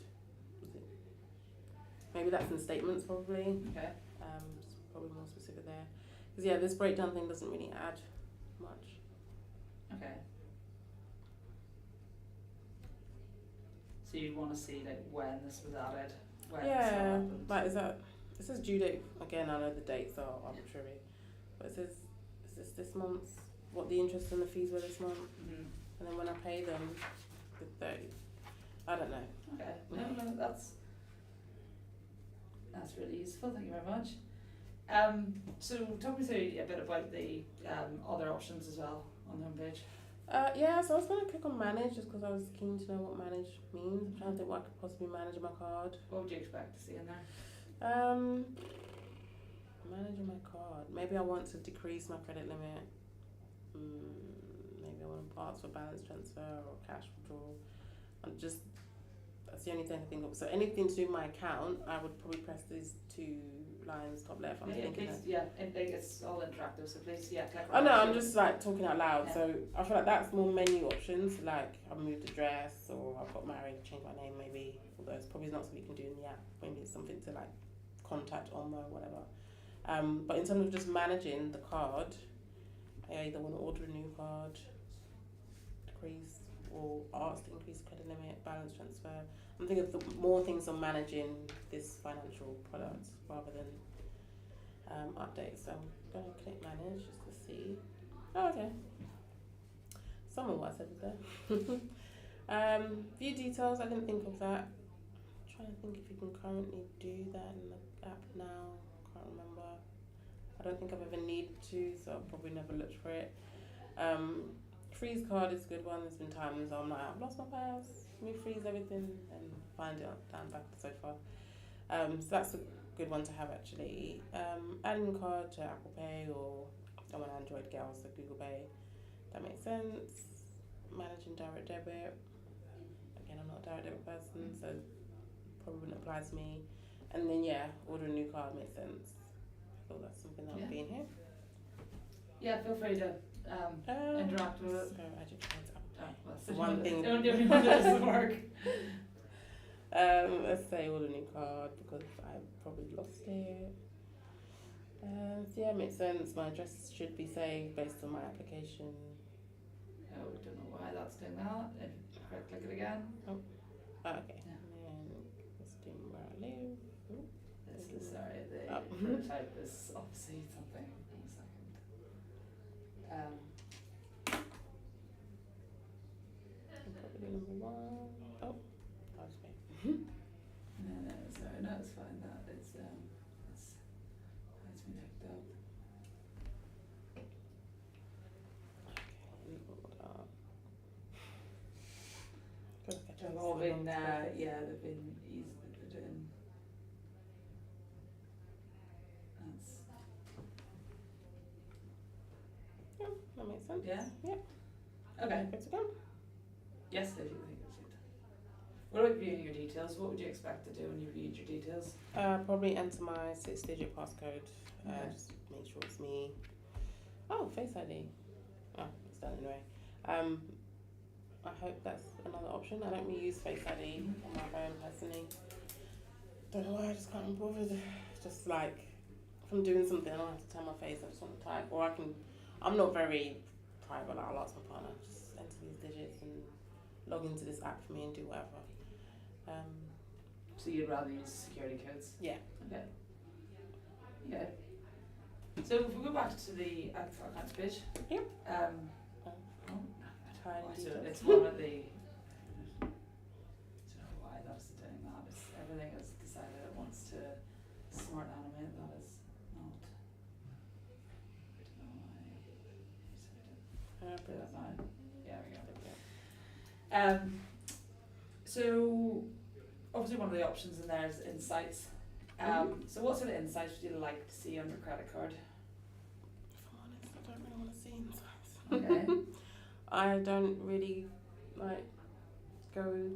Maybe that's in statements probably. Okay. It's probably more specific there. Because yeah, this breakdown thing doesn't really add much. Okay. So you'd want to see like when this was added, when this all Yeah, happened. like is that, it says due date, again I know the dates are arbitrary, but it says, is this month's, what the interest and the fees were this month, and then when I pay them, the 30th, I don't know. Okay, no, that's really useful, thank you very much. So talk me through a bit about the other options as well on the homepage. Yeah, so I was going to click on manage just because I was keen to know what manage means. I'm trying to think what I could possibly manage on my card. What would you expect to see in there? Managing my card. Maybe I want to decrease my credit limit. Maybe I want to ask for balance transfer or cash withdrawal. That's the only thing I think of. So anything to do with my account, I would probably press these two lines top left. I'm thinking. It's all interactive, so please, click Oh no, around. I'm just like talking out loud. Yeah. So I feel like that's more menu options. Like I've moved address, or I've got married, changed my name maybe. Although it's probably not something you can do in the app. Maybe it's something to like contact Onmo or whatever. But in terms of just managing the card, I either want to order a new card, decrease, or ask to increase credit limit, balance transfer. I'm thinking of more things on managing this financial product rather than updates. So I'm going to click manage just to see. Oh, okay. Some of what I said was there. View details, I didn't think of that. I'm trying to think if you can currently do that in the app now. Can't remember. I don't think I've ever needed to, so I've probably never looked for it. Freeze card is a good one. There's been times I'm like, I've lost my purse. Let me freeze everything and find it down back to the sofa. So that's a good one to have actually. Adding a card to Apple Pay, or I'm an Android girl, so Google Pay. That makes sense. Managing direct debit. Again, I'm not a direct debit person, so probably wouldn't apply to me. And then order a new card makes sense. I thought that's something that would be in here. Yeah, feel free to interact with it. So add your cards up. That's the one thing. The only one that doesn't work. Let's say order a new card because I probably lost it. So it makes sense. My address should be saved based on my application. Oh, I don't know why that's doing that. Click it again. Oh, okay. Yeah. And then let's do where I live. Ooh. This is, sorry, the Oh. prototype is obviously something. In a second. Property number 1. Oh, that was me. No, sorry, no, it's fine. That it's been picked up. yeah, they've been easy. They're doing. That's, Yeah, that makes sense. yeah. Yeah. Okay. Good to go. Yes, I do think it's good. What about viewing your details? What would you expect to do when you viewed your details? Probably enter my 6-digit passcode. Okay. Just make sure it's me. Oh, Face ID. Oh, it's done anyway. I hope that's another option. I don't really use Face ID on my phone personally. Don't know why I just can't be bothered. Just like if I'm doing something, I don't have to turn my face. I just want to type, or I can. I'm not very private. Like I'll ask my partner just enter these digits and log into this app for me and do whatever. So you'd rather use security codes? Yeah. Okay. Okay. So if we go back to the accounts page. Yep. So it's one of the. I don't know why that's doing that. It's, everything has decided it wants to smart animate. That is not. I don't know why. But That's fine. Yeah, we go. So obviously one of the options in there is insights. So what sort of insights would you like to see on your credit card? if I'm honest, I don't really want to see insights. Okay. I don't really like go.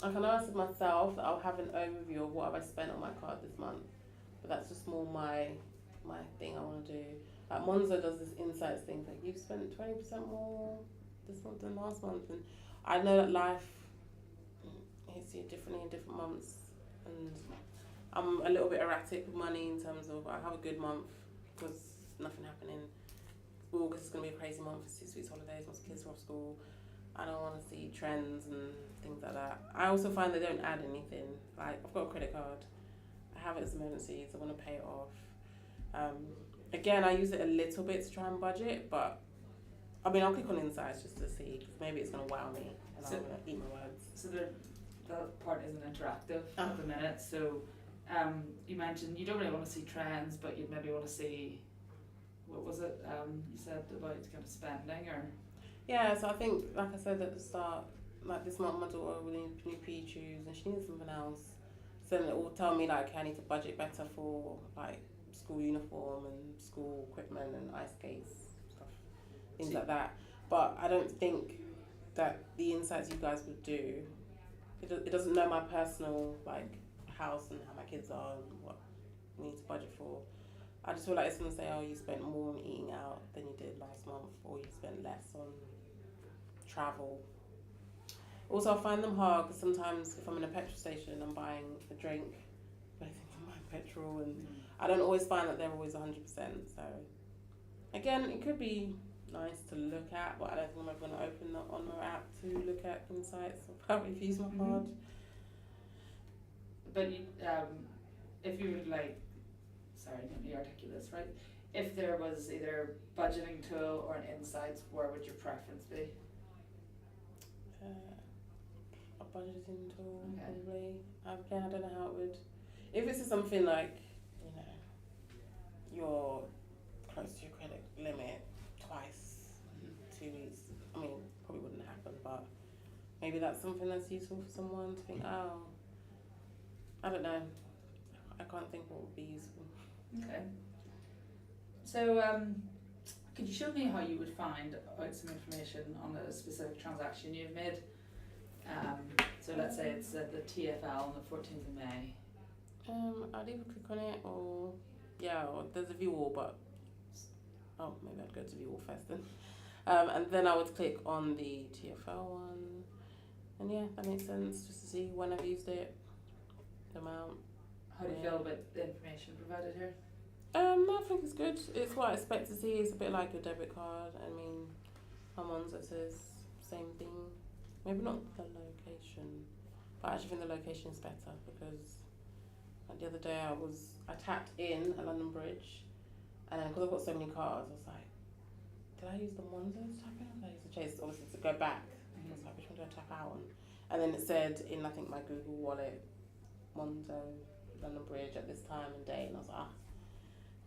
I can ask myself that I'll have an overview of what have I spent on my card this month, but that's just more my thing I want to do. Like Monzo does this insights thing, like you've spent 20% more this month than last month, and I know that life hits you differently in different months, and I'm a little bit erratic with money in terms of I have a good month because nothing happening. August is going to be a crazy month for 6 weeks holidays, once kids are off school. I don't want to see trends and things like that. I also find they don't add anything. Like, I've got a credit card. I have it as emergencies. I want to pay it off. Again, I use it a little bit to try and budget, but I mean, I'll click on insights just to see, because maybe it's going to wow me and So- I'm going to eat my words. So that part isn't interactive at the minute. So you mentioned you don't really want to see trends, but you'd maybe want to see, what was it you said about kind of spending or? Yeah, so I think, like I said at the start, like this month my daughter will need new PE shoes and she needs something else. So then it will tell me like I need to budget better for like school uniform and school equipment and ice skates, stuff, things like that. But I don't think that the insights you guys would do, it doesn't know my personal like house and how my kids are and what we need to budget for. I just feel like it's going to say, oh, you spent more on eating out than you did last month, or you spent less on travel. Also, I find them hard because sometimes if I'm in a petrol station and I'm buying a drink, I think I'm buying petrol, and I don't always find that they're always 100%. So, again, it could be nice to look at, but I don't think I'm ever going to open the Honor app to look at insights. I'll probably use my card. But you, if you would like, sorry, let me articulate this right. If there was either budgeting tool or an insights, where would your preference be? A budgeting tool, Okay. probably. Again, I don't know how it would. If it's something like, you know, you're close to your credit limit twice in 2 weeks, I mean, probably wouldn't happen, but maybe that's something that's useful for someone to think, oh, I don't know. I can't think what would be useful. Okay. So, could you show me how you would find out some information on a specific transaction you've made? So let's say it's the TFL on the 14th of May. I'd either click on it or there's a view all, but maybe I'd go to view all first then. And then I would click on the TFL one, and yeah, that makes sense, just to see when I've used it, the amount. How do you feel about the information provided here? I think it's good. It's what I expect to see. It's a bit like your debit card. I mean, I'm on, so it says same thing. Maybe not the location, but I actually think the location is better because like the other day I tapped in at London Bridge, and then because I've got so many cards, I was like, did I use the Monzo to tap in? Or did I use the Chase? Obviously to go back. I was like, which one did I tap out on? And then it said in I think my Google Wallet, Monzo, London Bridge at this time and date, and I was like,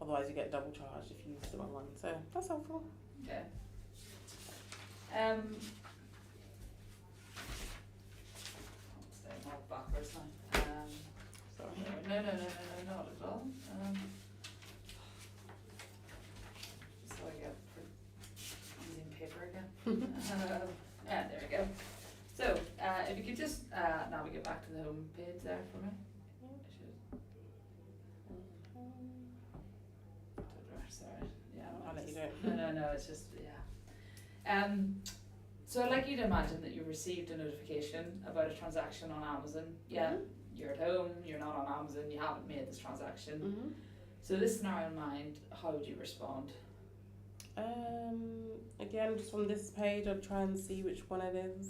otherwise you get double charged if you use the wrong one. So that's helpful. Okay. Staying all back not at all. So I get using paper again. Yeah, there we go. So, if you could just navigate back to the home page there for me. Sorry. Yeah, I'll let you do it. No, it's just, yeah. So I'd like you to imagine that you received a notification about a transaction on Amazon. Yeah, you're at home, you're not on Amazon, you haven't made this transaction. So this scenario in mind, how would you respond? Again, just from this page, I'll try and see which one it is.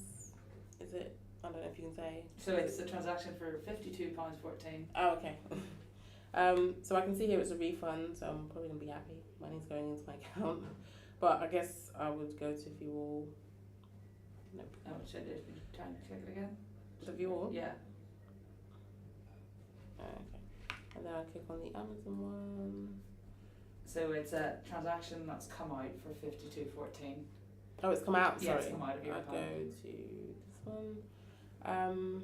Is it? I don't know if you can say. So it's a transaction for £52.14. Oh, okay. So I can see here it's a refund, so I'm probably gonna be happy. Money's going into my account, but I guess I would go to view all. No. Oh, should I try and click it again? The view all. Yeah. Okay. And then I'll click on the Amazon one. So it's a transaction that's come out for £52.14. Oh, it's come out. Sorry. Yeah, it's come out of your I'll account. go to this one.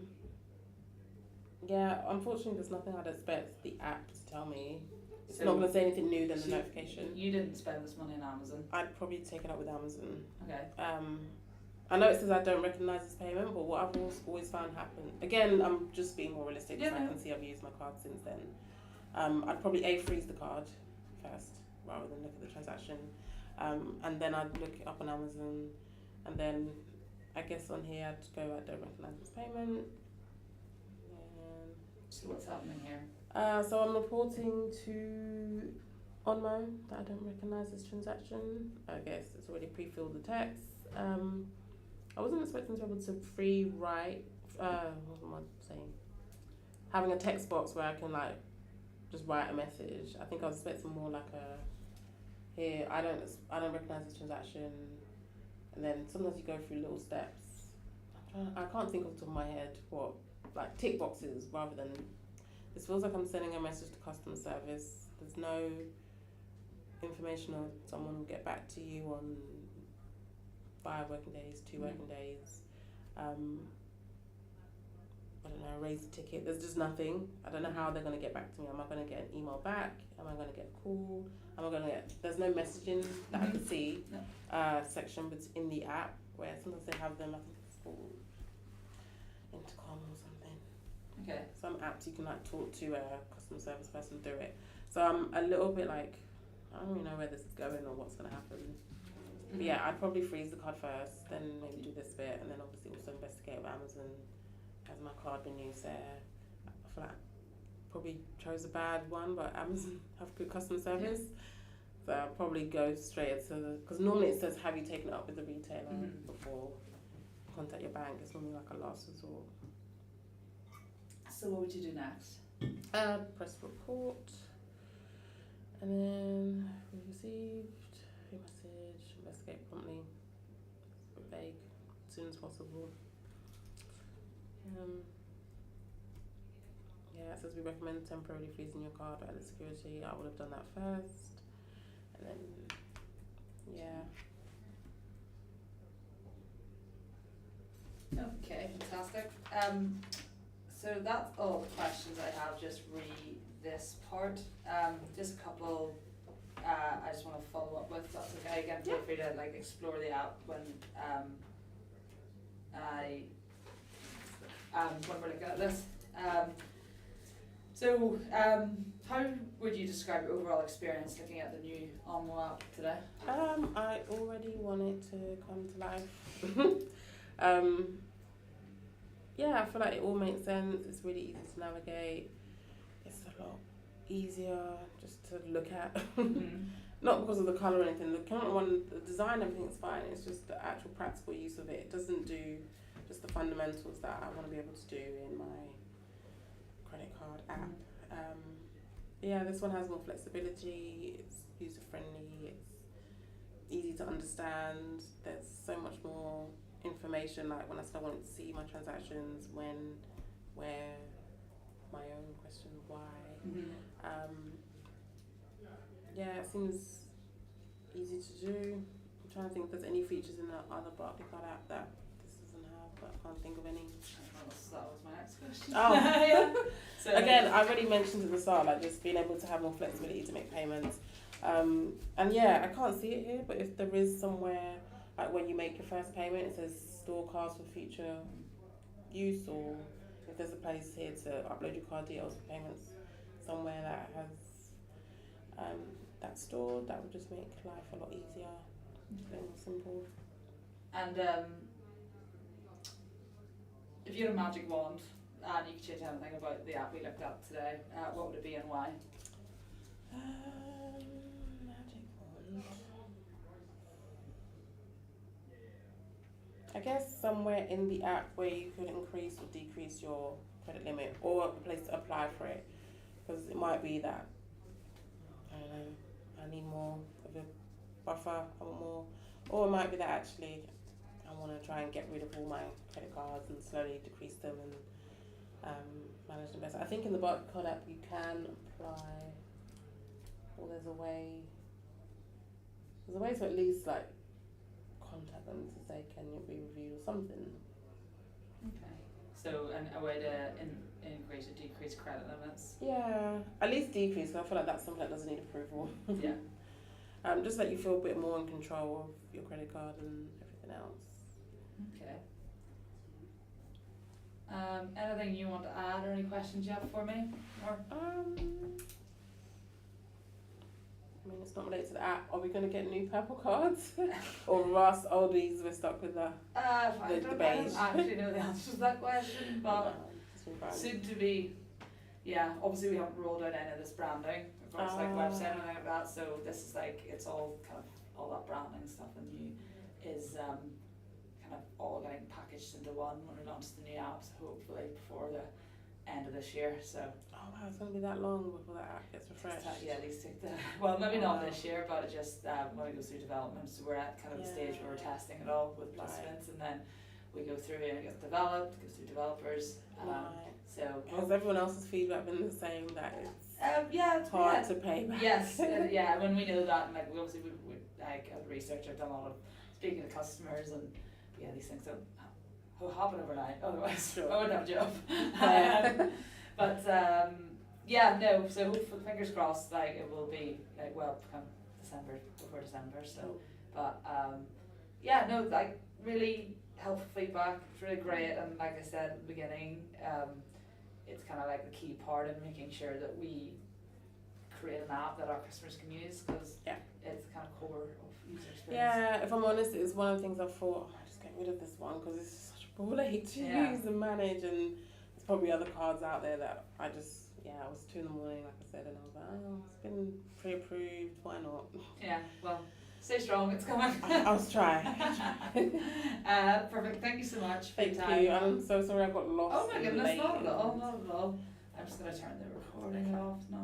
Yeah, unfortunately, there's nothing I'd expect the app to tell me. It's not going to say anything new than the notification. You didn't spend this money on Amazon? I'd probably take it up with Amazon. Okay. I know it says I don't recognise this payment, but what I've always found happen, again, I'm just being more realistic because I can see I've used my card since then. I'd probably freeze the card first rather than look at the transaction. And then I'd look it up on Amazon, and then I guess on here I'd go, I don't recognise this payment. So what's happening here? So I'm reporting to Onmo that I don't recognise this transaction. I guess it's already pre-filled the text. I wasn't expecting to be able to free write. What am I saying? Having a text box where I can like just write a message. I think I was expecting more like a here. I don't recognise this transaction, and then sometimes you go through little steps. I can't think off the top of my head what like tick boxes rather than. This feels like I'm sending a message to customer service. There's no information on someone will get back to you on 5 working days, 2 working days. I don't know, raise the ticket. There's just nothing. I don't know how they're going to get back to me. Am I going to get an email back? Am I going to get a call? Am I going to get... There's no messaging that I can see section in the app where sometimes they have them, I think it's called intercom or something. Okay. Some apps you can like talk to a customer service person through it. So I'm a little bit like, I don't really know where this is going or what's going to happen. But yeah, I'd probably freeze the card first, then maybe do this bit, and then obviously also investigate with Amazon. Has my card been used there? I feel like I probably chose a bad one, but Amazon have good customer service. So I'll probably go straight to the, because normally it says, have you taken it up with the retailer before contact your bank? It's normally like a last resort. So what would you do next? Press report, and then we received a message, investigate promptly, vague, as soon as possible. Yeah, it says we recommend temporarily freezing your card for added security. I would have done that first, and then, yeah. Okay, fantastic. So that's all the questions I have. Just read this part. Just a couple. I just want to follow up with. That's okay. Again, feel free to like explore the app when we're looking at this. So how would you describe your overall experience looking at the new Onmo app today? I already want it to come to life. Yeah, I feel like it all makes sense. It's really easy to navigate. It's a lot easier just to look at. Not because of the colour or anything. The current one, the design, everything's fine. It's just the actual practical use of it. It doesn't do just the fundamentals that I want to be able to do in my credit card app. Yeah, this one has more flexibility. It's user friendly. It's easy to understand. There's so much more information, like when I still wanted to see my transactions, when, where, my own question, why. Yeah, it seems easy to do. I'm trying to think if there's any features in the other Barclaycard app that this doesn't have, but I can't think of any. That was my next question. Oh. So Again, I already mentioned at the start, like just being able to have more flexibility to make payments. And yeah, I can't see it here, but if there is somewhere, like when you make your first payment, it says store cards for future use, or if there's a place here to upload your card details for payments, somewhere that has that stored, that would just make life a lot easier, a bit more simple. And if you had a magic wand and you could change anything about the app we looked at today, what would it be and why? Magic wand. I guess somewhere in the app where you could increase or decrease your credit limit, or a place to apply for it, because it might be that I don't know, I need more of a buffer, I want more, or it might be that actually I want to try and get rid of all my credit cards and slowly decrease them and manage them better. I think in the Barcode app you can apply, or there's a way to at least like contact them to say can it be reviewed or something. Okay. So a way to increase or decrease credit limits. Yeah, at least decrease. 'Cause I feel like that's something that doesn't need approval. Yeah. Just let you feel a bit more in control of your credit card and everything else. Okay. Anything you want to add or any questions you have for me? Or I mean, it's not related to the app. Are we going to get new purple cards? Or Ross oldies, we're stuck with the I the don't beige? actually know the answer to that question, but soon to be. Yeah, obviously we haven't rolled out any of this branding across like website or anything like that. So this is like it's all kind of all that branding stuff and new is kind of all getting packaged into one when we launch the new apps, hopefully before the end of this year. So. Oh wow, it's going to be that long before that app gets refreshed. Yeah, these take well, maybe not this year, but it just when we go through development, so we're at kind of the stage where we're testing it all with participants, and then we go through and it gets developed, goes through developers. So has everyone else's feedback been the same that it's yeah, hard to pay back? Yes, yeah. When we know that, and like we obviously we like as a researcher, I've done a lot of speaking to customers, and yeah, these things don't happen overnight. Otherwise, sure. I wouldn't have a job. But yeah, no. So hopefully, fingers crossed, like it will be like well, come before December. So, but yeah, no, like really helpful feedback. It's really great, and like I said at the beginning, it's kind of like the key part in making sure that we create an app that our customers can use, because it's kind of core of user experience. Yeah, if I'm honest, it's one of the things I thought I might just get rid of this one because it's such a ball ache to use and manage, and there's probably other cards out there that I just I was 2 in the morning, like I said, and I was like, oh, it's been pre-approved, why not? Yeah, well, stay strong, it's coming. I'll try. Perfect, thank you so much for Thank your time. you. I'm so sorry I got lost. Oh my goodness, not at all, not at all. I'm just going to turn the recording off now.